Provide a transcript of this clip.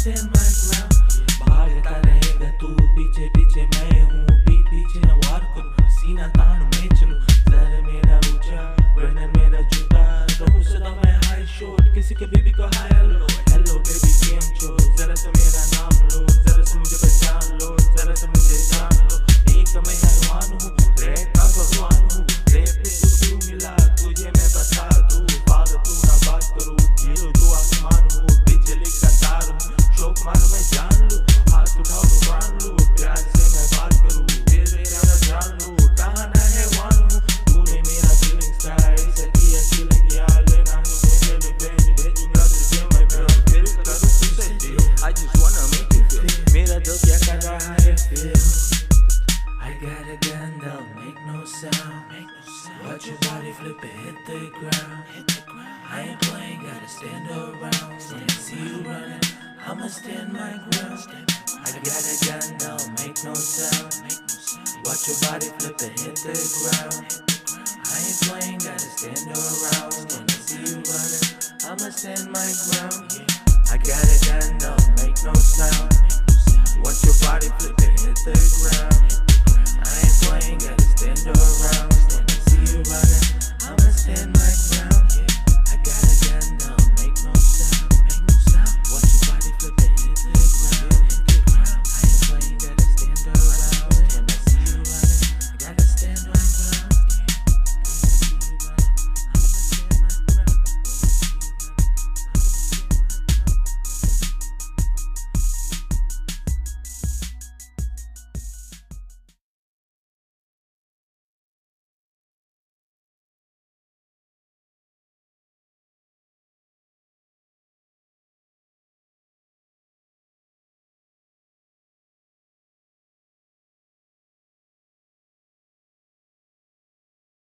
stand my ground. भागता रहेगा तू पीछे पीछे मैं हूँ, पीठ पीछे न वार करूँ, सीना तान में चलूँ, सर मेरा ऊंचा गर्दन मेरा झुका, तो मुझसे तो मैं हाई शॉट, किसी के बेबी को हाय हेलो हेलो बेबी केम छो, जरा से मेरा नाम लो, जरा से मुझे पहचान लो, जरा से मुझे जान लो, एक मैं हैवान हूँ, रैप का भगवान हूँ, रैप पे तू क्यों मिला तुझे मैं बता दूँ, फालतू ना बात करूँ, गिरो तो आसमान हूँ, बिजली का तार हूँ, शौक मार मैं जान लूँ, हाथ उठाओ तो बांध लूँ, प्यार से मैं बात करूँ, दिल मेरा जान लूँ, कहाँ ना हैवान हूँ, तूने मेरा फीलिंग स्टाइल से किया किलिंग यार, लेना ही मेरे रिवेंज, भेजूंगा तुझे मैं प्यार, दिल करूँ तुझसे दिल, I just wanna make you feel, मेरा दिल क्या कर रहा है feel, I got a gun that'll make no sound, watch your body flip and hit the ground, I ain't playing, gotta stand around, when I see you running, I'ma stand my ground, I got a gun that'll make no sound, watch your body flip and hit the ground, I ain't playing, gotta stand around, when I see you running, I'ma stand my ground, I got a gun that'll make no sound, watch your body flip and hit the ground,